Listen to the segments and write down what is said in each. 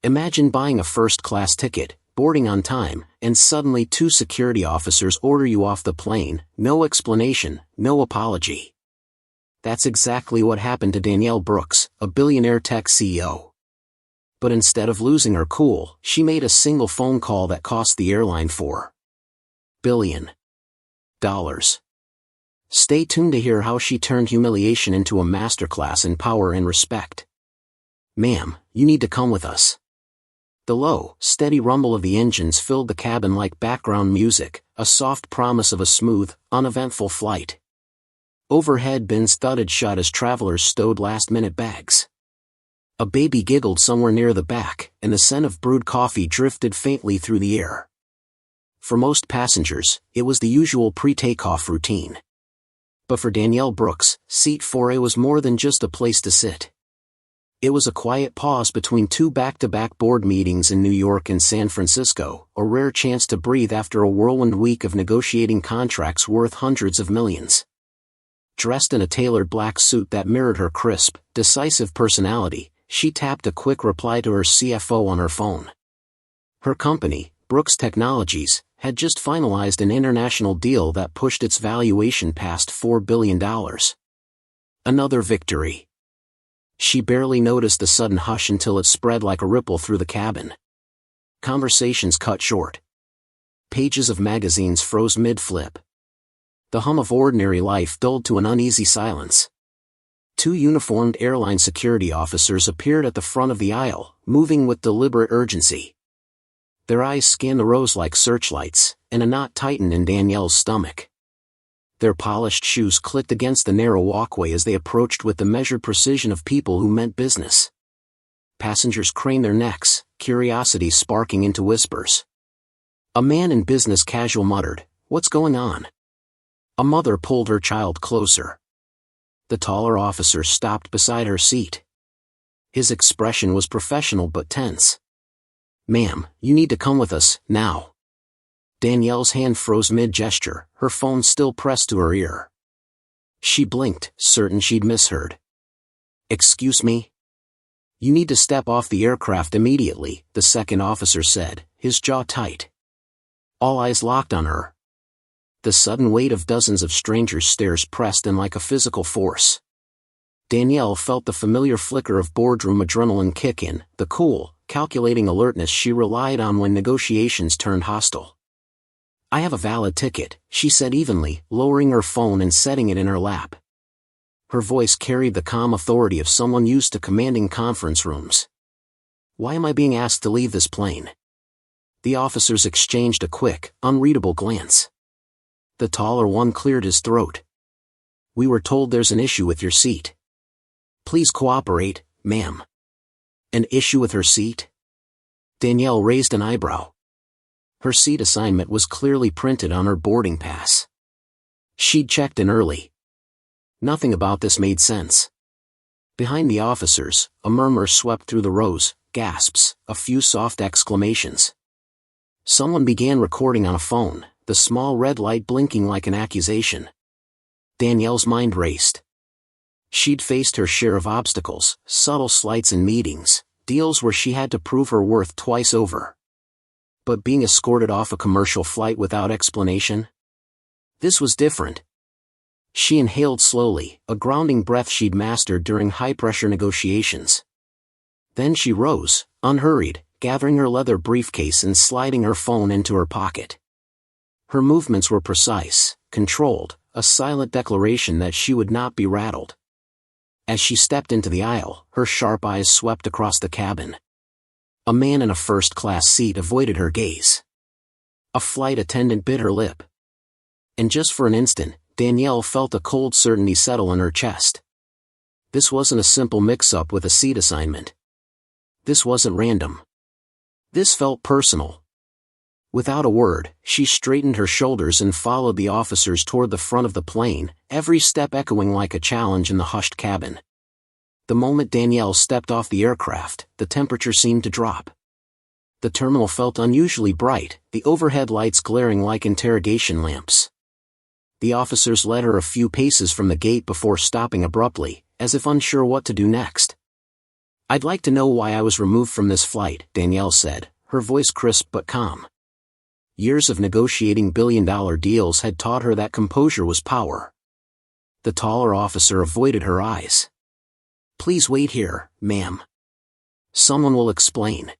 Imagine buying a first-class ticket, boarding on time, and suddenly 2 security officers order you off the plane, no explanation, no apology. That's exactly what happened to Danielle Brooks, a billionaire tech CEO. But instead of losing her cool, she made a single phone call that cost the airline $4 billion. Stay tuned to hear how she turned humiliation into a masterclass in power and respect. Ma'am, you need to come with us. The low, steady rumble of the engines filled the cabin like background music, a soft promise of a smooth, uneventful flight. Overhead bins thudded shut as travelers stowed last-minute bags. A baby giggled somewhere near the back, and the scent of brewed coffee drifted faintly through the air. For most passengers, it was the usual pre-takeoff routine. But for Danielle Brooks, Seat 4A was more than just a place to sit. It was a quiet pause between 2 back-to-back board meetings in New York and San Francisco, a rare chance to breathe after a whirlwind week of negotiating contracts worth hundreds of millions. Dressed in a tailored black suit that mirrored her crisp, decisive personality, she tapped a quick reply to her CFO on her phone. Her company, Brooks Technologies, had just finalized an international deal that pushed its valuation past $4 billion. Another victory. She barely noticed the sudden hush until it spread like a ripple through the cabin. Conversations cut short. Pages of magazines froze mid-flip. The hum of ordinary life dulled to an uneasy silence. 2 uniformed airline security officers appeared at the front of the aisle, moving with deliberate urgency. Their eyes scanned the rows like searchlights, and a knot tightened in Danielle's stomach. Their polished shoes clicked against the narrow walkway as they approached with the measured precision of people who meant business. Passengers craned their necks, curiosity sparking into whispers. A man in business casual muttered, "What's going on?" A mother pulled her child closer. The taller officer stopped beside her seat. His expression was professional but tense. "Ma'am, you need to come with us, now." Danielle's hand froze mid-gesture, her phone still pressed to her ear. She blinked, certain she'd misheard. "Excuse me?" "You need to step off the aircraft immediately," the second officer said, his jaw tight. All eyes locked on her. The sudden weight of dozens of strangers' stares pressed in like a physical force. Danielle felt the familiar flicker of boardroom adrenaline kick in, the cool, calculating alertness she relied on when negotiations turned hostile. "I have a valid ticket," she said evenly, lowering her phone and setting it in her lap. Her voice carried the calm authority of someone used to commanding conference rooms. "Why am I being asked to leave this plane?" The officers exchanged a quick, unreadable glance. The taller one cleared his throat. "We were told there's an issue with your seat." "Please cooperate, ma'am." "An issue with her seat?" Danielle raised an eyebrow. Her seat assignment was clearly printed on her boarding pass. She'd checked in early. Nothing about this made sense. Behind the officers, a murmur swept through the rows, gasps, a few soft exclamations. Someone began recording on a phone, the small red light blinking like an accusation. Danielle's mind raced. She'd faced her share of obstacles, subtle slights in meetings, deals where she had to prove her worth twice over. But being escorted off a commercial flight without explanation? This was different. She inhaled slowly, a grounding breath she'd mastered during high-pressure negotiations. Then she rose, unhurried, gathering her leather briefcase and sliding her phone into her pocket. Her movements were precise, controlled, a silent declaration that she would not be rattled. As she stepped into the aisle, her sharp eyes swept across the cabin. A man in a first-class seat avoided her gaze. A flight attendant bit her lip. And just for an instant, Danielle felt a cold certainty settle in her chest. This wasn't a simple mix-up with a seat assignment. This wasn't random. This felt personal. Without a word, she straightened her shoulders and followed the officers toward the front of the plane, every step echoing like a challenge in the hushed cabin. The moment Danielle stepped off the aircraft, the temperature seemed to drop. The terminal felt unusually bright, the overhead lights glaring like interrogation lamps. The officers led her a few paces from the gate before stopping abruptly, as if unsure what to do next. I'd like to know why I was removed from this flight, Danielle said, her voice crisp but calm. Years of negotiating billion-dollar deals had taught her that composure was power. The taller officer avoided her eyes. Please wait here, ma'am. Someone will explain.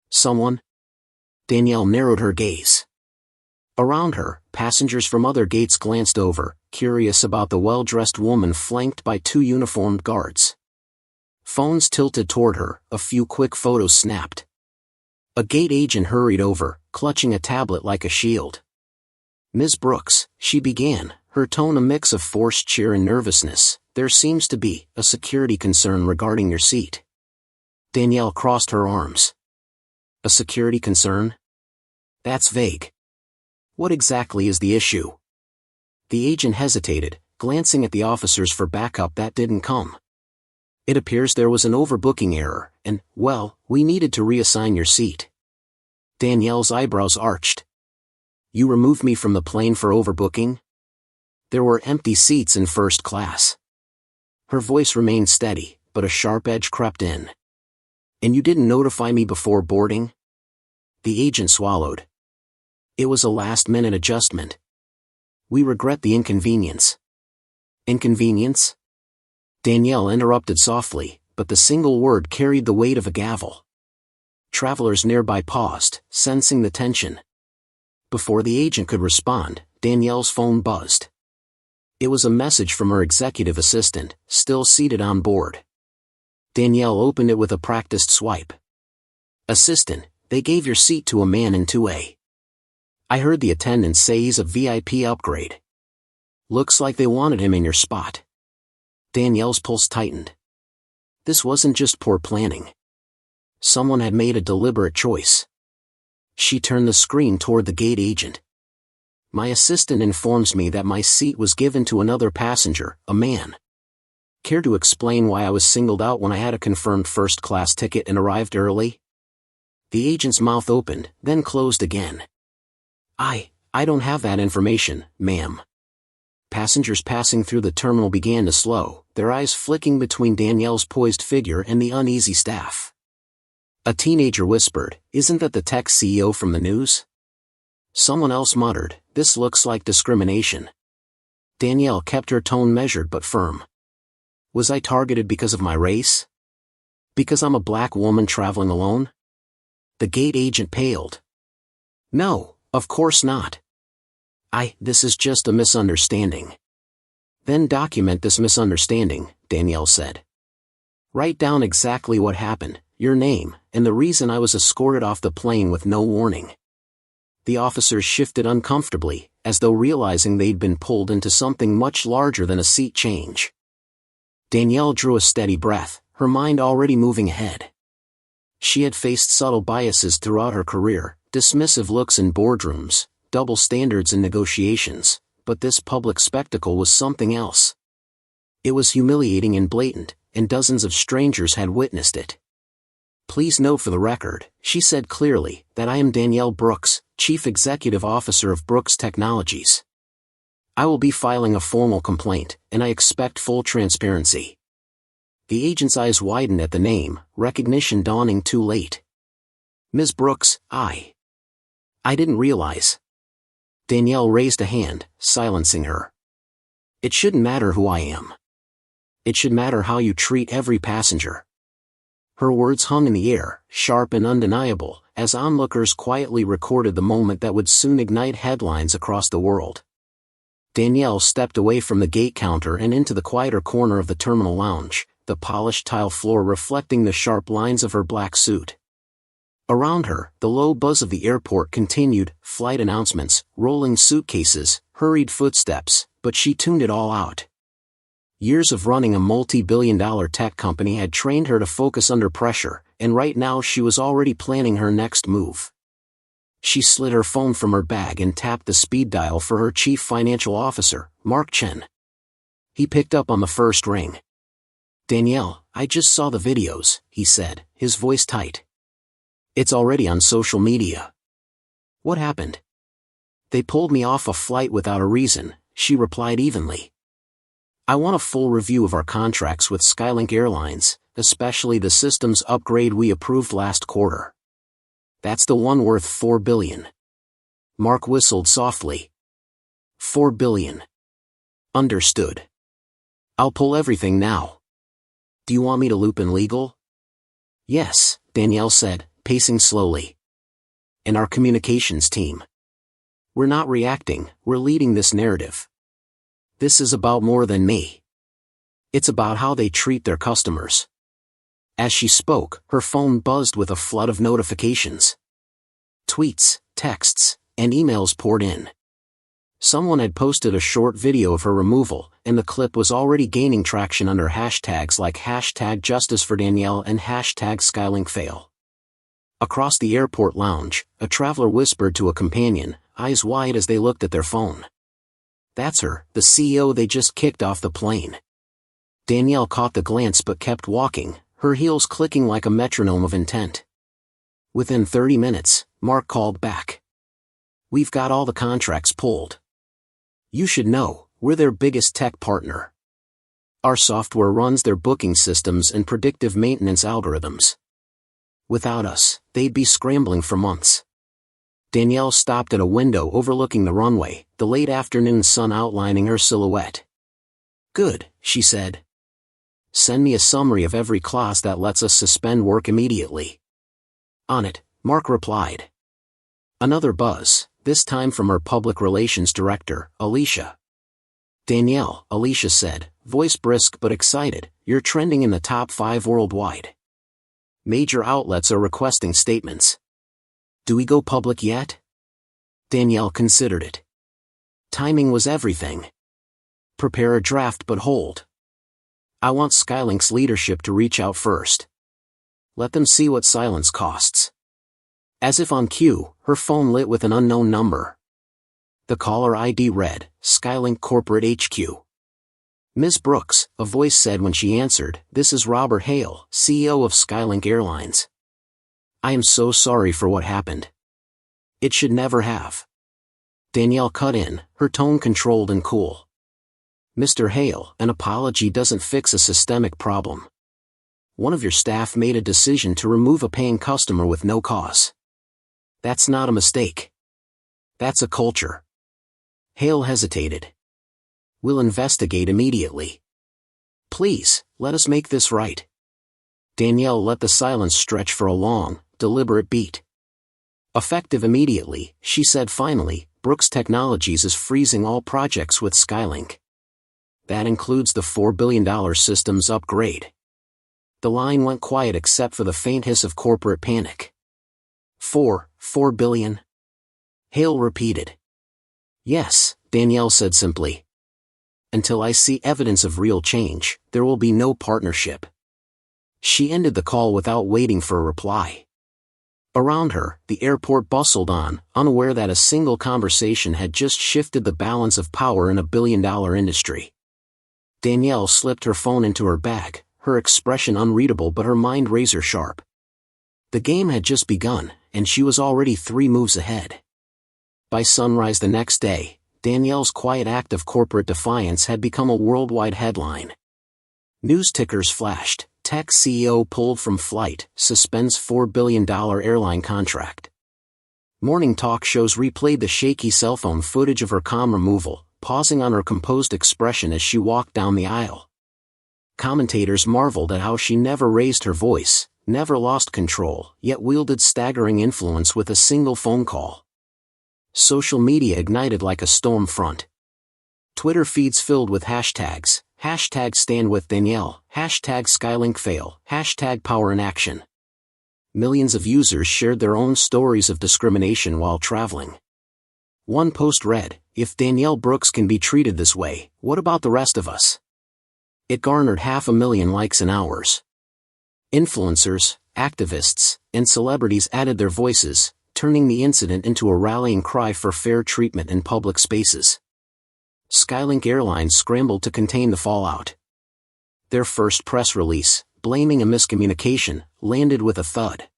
Someone? Danielle narrowed her gaze. Around her, passengers from other gates glanced over, curious about the well-dressed woman flanked by two uniformed guards. Phones tilted toward her, a few quick photos snapped. A gate agent hurried over, clutching a tablet like a shield. Ms. Brooks, she began, her tone a mix of forced cheer and nervousness, there seems to be a security concern regarding your seat. Danielle crossed her arms. A security concern? That's vague. What exactly is the issue? The agent hesitated, glancing at the officers for backup that didn't come. It appears there was an overbooking error, and, well, we needed to reassign your seat. Danielle's eyebrows arched. You removed me from the plane for overbooking? There were empty seats in first class. Her voice remained steady, but a sharp edge crept in. And you didn't notify me before boarding? The agent swallowed. It was a last-minute adjustment. We regret the inconvenience. Inconvenience? Danielle interrupted softly, but the single word carried the weight of a gavel. Travelers nearby paused, sensing the tension. Before the agent could respond, Danielle's phone buzzed. It was a message from her executive assistant, still seated on board. Danielle opened it with a practiced swipe. Assistant, they gave your seat to a man in 2A. I heard the attendant say he's a VIP upgrade. Looks like they wanted him in your spot. Danielle's pulse tightened. This wasn't just poor planning. Someone had made a deliberate choice. She turned the screen toward the gate agent. My assistant informs me that my seat was given to another passenger, a man. Care to explain why I was singled out when I had a confirmed first-class ticket and arrived early? The agent's mouth opened, then closed again. I don't have that information, ma'am. Passengers passing through the terminal began to slow, their eyes flicking between Danielle's poised figure and the uneasy staff. A teenager whispered, isn't that the tech CEO from the news? Someone else muttered, this looks like discrimination. Danielle kept her tone measured but firm. Was I targeted because of my race? Because I'm a black woman traveling alone? The gate agent paled. No, of course not. This is just a misunderstanding. Then document this misunderstanding, Danielle said. Write down exactly what happened, your name, and the reason I was escorted off the plane with no warning. The officers shifted uncomfortably, as though realizing they'd been pulled into something much larger than a seat change. Danielle drew a steady breath, her mind already moving ahead. She had faced subtle biases throughout her career, dismissive looks in boardrooms, double standards in negotiations, but this public spectacle was something else. It was humiliating and blatant, and dozens of strangers had witnessed it. Please note for the record, she said clearly, that I am Danielle Brooks, Chief Executive Officer of Brooks Technologies. I will be filing a formal complaint, and I expect full transparency. The agent's eyes widened at the name, recognition dawning too late. Ms. Brooks, I didn't realize. Danielle raised a hand, silencing her. It shouldn't matter who I am. It should matter how you treat every passenger. Her words hung in the air, sharp and undeniable, as onlookers quietly recorded the moment that would soon ignite headlines across the world. Danielle stepped away from the gate counter and into the quieter corner of the terminal lounge, the polished tile floor reflecting the sharp lines of her black suit. Around her, the low buzz of the airport continued, flight announcements, rolling suitcases, hurried footsteps, but she tuned it all out. Years of running a multi-billion-dollar tech company had trained her to focus under pressure, and right now she was already planning her next move. She slid her phone from her bag and tapped the speed dial for her chief financial officer, Mark Chen. He picked up on the first ring. Danielle, I just saw the videos, he said, his voice tight. It's already on social media. What happened? They pulled me off a flight without a reason, she replied evenly. I want a full review of our contracts with Skylink Airlines, especially the systems upgrade we approved last quarter. That's the one worth $4 billion. Mark whistled softly. $4 billion. Understood. I'll pull everything now. Do you want me to loop in legal? Yes, Danielle said, pacing slowly. And our communications team. We're not reacting, we're leading this narrative. This is about more than me. It's about how they treat their customers. As she spoke, her phone buzzed with a flood of notifications. Tweets, texts, and emails poured in. Someone had posted a short video of her removal, and the clip was already gaining traction under hashtags like #JusticeForDanielle and #SkylingFail. Across the airport lounge, a traveler whispered to a companion, eyes wide as they looked at their phone. That's her, the CEO they just kicked off the plane. Danielle caught the glance but kept walking, her heels clicking like a metronome of intent. Within 30 minutes, Mark called back. We've got all the contracts pulled. You should know, we're their biggest tech partner. Our software runs their booking systems and predictive maintenance algorithms. Without us, they'd be scrambling for months. Danielle stopped at a window overlooking the runway, the late afternoon sun outlining her silhouette. Good, she said. Send me a summary of every clause that lets us suspend work immediately. On it, Mark replied. Another buzz, this time from her public relations director, Alicia. Danielle, Alicia said, voice brisk but excited, you're trending in the top 5 worldwide. Major outlets are requesting statements. Do we go public yet? Danielle considered it. Timing was everything. Prepare a draft but hold. I want Skylink's leadership to reach out first. Let them see what silence costs. As if on cue, her phone lit with an unknown number. The caller ID read, Skylink Corporate HQ. Ms. Brooks, a voice said when she answered, this is Robert Hale, CEO of Skylink Airlines. I am so sorry for what happened. It should never have. Danielle cut in, her tone controlled and cool. Mr. Hale, an apology doesn't fix a systemic problem. One of your staff made a decision to remove a paying customer with no cause. That's not a mistake. That's a culture. Hale hesitated. We'll investigate immediately. Please, let us make this right. Danielle let the silence stretch for a long, deliberate beat. Effective immediately, she said finally, Brooks Technologies is freezing all projects with Skylink. That includes the $4 billion systems upgrade. The line went quiet except for the faint hiss of corporate panic. $4 billion? Hale repeated. Yes, Danielle said simply. Until I see evidence of real change, there will be no partnership. She ended the call without waiting for a reply. Around her, the airport bustled on, unaware that a single conversation had just shifted the balance of power in a billion-dollar industry. Danielle slipped her phone into her bag, her expression unreadable but her mind razor-sharp. The game had just begun, and she was already 3 moves ahead. By sunrise the next day, Danielle's quiet act of corporate defiance had become a worldwide headline. News tickers flashed, tech CEO pulled from flight, suspends $4 billion airline contract. Morning talk shows replayed the shaky cell phone footage of her calm removal, pausing on her composed expression as she walked down the aisle. Commentators marveled at how she never raised her voice, never lost control, yet wielded staggering influence with a single phone call. Social media ignited like a storm front. Twitter feeds filled with hashtags, #StandWithDanielle, #SkylingFail, #PowerInAction. Millions of users shared their own stories of discrimination while traveling. One post read, if Danielle Brooks can be treated this way, what about the rest of us? It garnered 500,000 likes in hours. Influencers, activists, and celebrities added their voices, turning the incident into a rallying cry for fair treatment in public spaces. Skylink Airlines scrambled to contain the fallout. Their first press release, blaming a miscommunication, landed with a thud.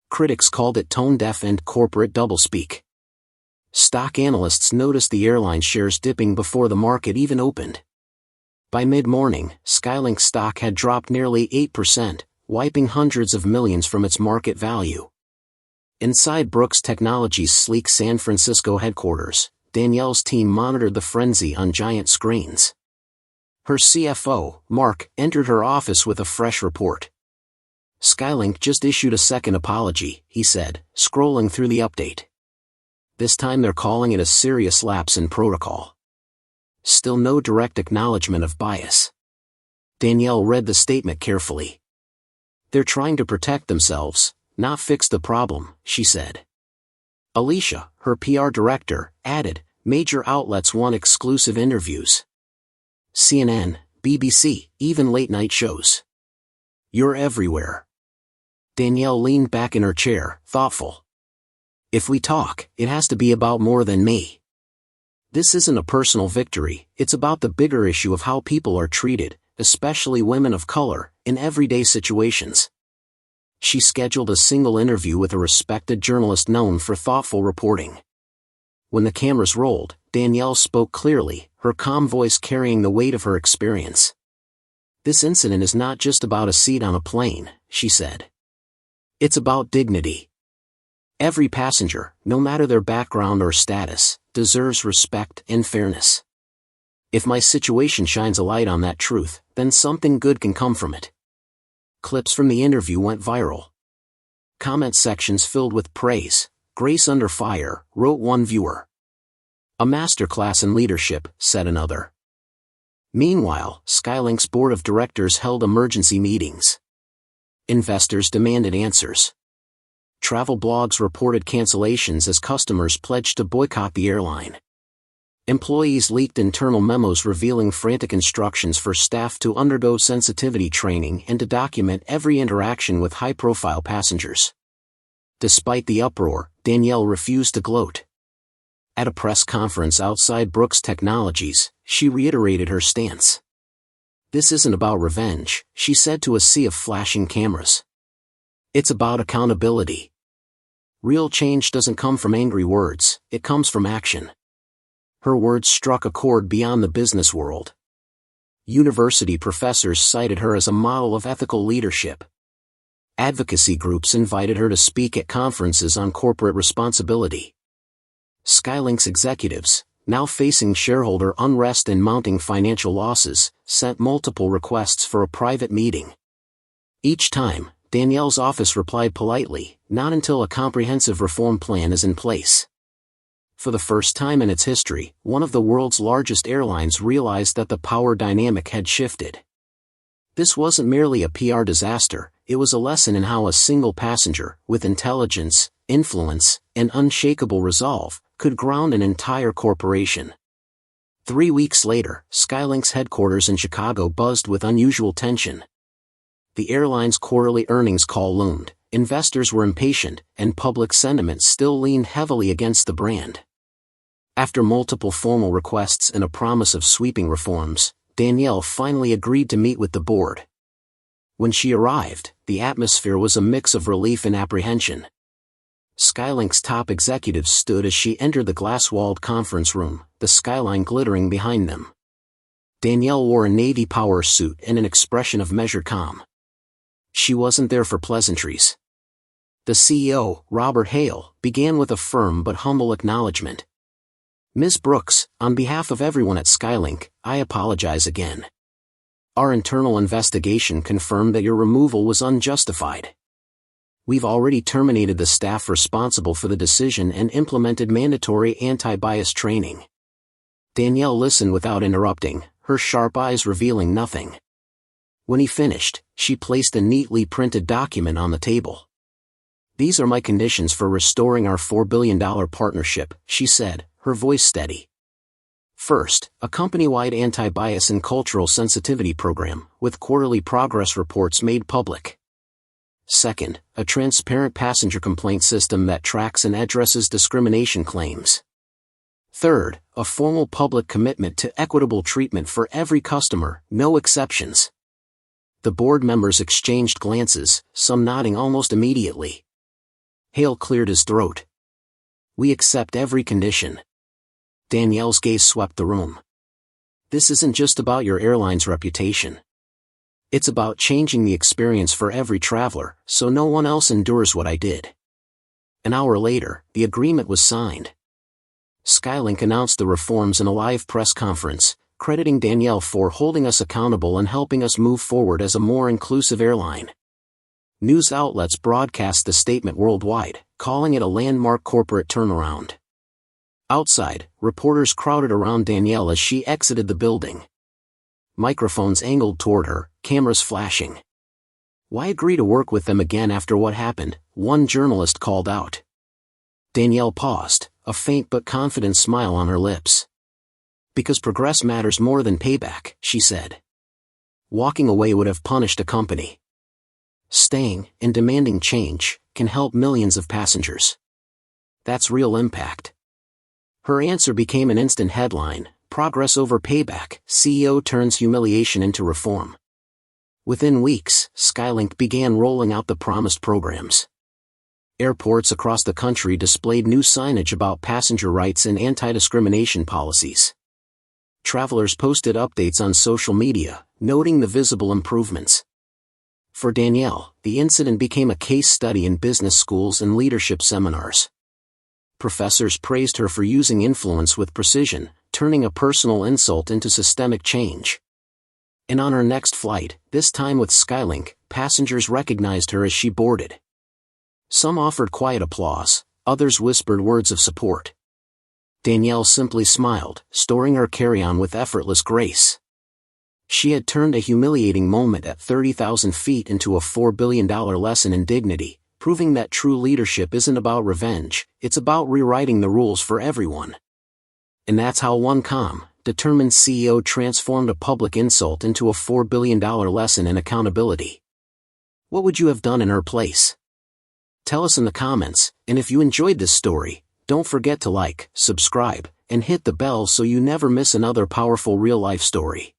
Critics called it tone-deaf and corporate doublespeak. Stock analysts noticed the airline shares dipping before the market even opened. By mid-morning, Skylink's stock had dropped nearly 8%, wiping hundreds of millions from its market value. Inside Brooks Technology's sleek San Francisco headquarters, Danielle's team monitored the frenzy on giant screens. Her CFO, Mark, entered her office with a fresh report. "Skylink just issued a second apology," he said, scrolling through the update. "This time they're calling it a serious lapse in protocol. Still no direct acknowledgement of bias." Danielle read the statement carefully. "They're trying to protect themselves, not fix the problem," she said. Alicia, her PR director, added, "Major outlets want exclusive interviews. CNN, BBC, even late-night shows. You're everywhere." Danielle leaned back in her chair, thoughtful. "If we talk, it has to be about more than me. This isn't a personal victory, it's about the bigger issue of how people are treated, especially women of color, in everyday situations." She scheduled a single interview with a respected journalist known for thoughtful reporting. When the cameras rolled, Danielle spoke clearly, her calm voice carrying the weight of her experience. "This incident is not just about a seat on a plane," she said. "It's about dignity. Every passenger, no matter their background or status, deserves respect and fairness. If my situation shines a light on that truth, then something good can come from it." Clips from the interview went viral. Comment sections filled with praise. "Grace under fire," wrote one viewer. "A masterclass in leadership," said another. Meanwhile, Skylink's board of directors held emergency meetings. Investors demanded answers. Travel blogs reported cancellations as customers pledged to boycott the airline. Employees leaked internal memos revealing frantic instructions for staff to undergo sensitivity training and to document every interaction with high-profile passengers. Despite the uproar, Danielle refused to gloat. At a press conference outside Brooks Technologies, she reiterated her stance. "This isn't about revenge," she said to a sea of flashing cameras. "It's about accountability. Real change doesn't come from angry words, it comes from action." Her words struck a chord beyond the business world. University professors cited her as a model of ethical leadership. Advocacy groups invited her to speak at conferences on corporate responsibility. Skylink's executives, now facing shareholder unrest and mounting financial losses, sent multiple requests for a private meeting. Each time, Danielle's office replied politely, "Not until a comprehensive reform plan is in place." For the first time in its history, one of the world's largest airlines realized that the power dynamic had shifted. This wasn't merely a PR disaster, it was a lesson in how a single passenger, with intelligence, influence, and unshakable resolve, could ground an entire corporation. 3 weeks later, Skylink's headquarters in Chicago buzzed with unusual tension. The airline's quarterly earnings call loomed, investors were impatient, and public sentiment still leaned heavily against the brand. After multiple formal requests and a promise of sweeping reforms, Danielle finally agreed to meet with the board. When she arrived, the atmosphere was a mix of relief and apprehension. Skylink's top executives stood as she entered the glass-walled conference room, the skyline glittering behind them. Danielle wore a navy power suit and an expression of measured calm. She wasn't there for pleasantries. The CEO, Robert Hale, began with a firm but humble acknowledgement. "Ms. Brooks, on behalf of everyone at Skylink, I apologize again. Our internal investigation confirmed that your removal was unjustified. We've already terminated the staff responsible for the decision and implemented mandatory anti-bias training." Danielle listened without interrupting, her sharp eyes revealing nothing. When he finished, she placed a neatly printed document on the table. "These are my conditions for restoring our $4 billion partnership," she said, her voice steady. "First, a company-wide anti-bias and cultural sensitivity program, with quarterly progress reports made public. Second, a transparent passenger complaint system that tracks and addresses discrimination claims. Third, a formal public commitment to equitable treatment for every customer, no exceptions." The board members exchanged glances, some nodding almost immediately. Hale cleared his throat. "We accept every condition." Danielle's gaze swept the room. This isn't just about your airline's reputation. It's about changing the experience for every traveler, so no one else endures what I did. An hour later, the agreement was signed. Skylink announced the reforms in a live press conference, crediting Danielle for holding us accountable and helping us move forward as a more inclusive airline. News outlets broadcast the statement worldwide, calling it a landmark corporate turnaround. Outside, reporters crowded around Danielle as she exited the building. Microphones angled toward her, cameras flashing. "Why agree to work with them again after what happened?" one journalist called out. Danielle paused, a faint but confident smile on her lips. "Because progress matters more than payback," she said. Walking away would have punished a company. Staying, and demanding change, can help millions of passengers. That's real impact. Her answer became an instant headline: "Progress over payback, CEO turns humiliation into reform." Within weeks, Skylink began rolling out the promised programs. Airports across the country displayed new signage about passenger rights and anti-discrimination policies. Travelers posted updates on social media, noting the visible improvements. For Danielle, the incident became a case study in business schools and leadership seminars. Professors praised her for using influence with precision, turning a personal insult into systemic change. And on her next flight, this time with Skylink, passengers recognized her as she boarded. Some offered quiet applause, others whispered words of support. Danielle simply smiled, storing her carry-on with effortless grace. She had turned a humiliating moment at 30,000 feet into a $4 billion lesson in dignity, proving that true leadership isn't about revenge, it's about rewriting the rules for everyone. And that's how one calm, determined CEO transformed a public insult into a $4 billion lesson in accountability. What would you have done in her place? Tell us in the comments, and if you enjoyed this story, don't forget to like, subscribe, and hit the bell so you never miss another powerful real-life story.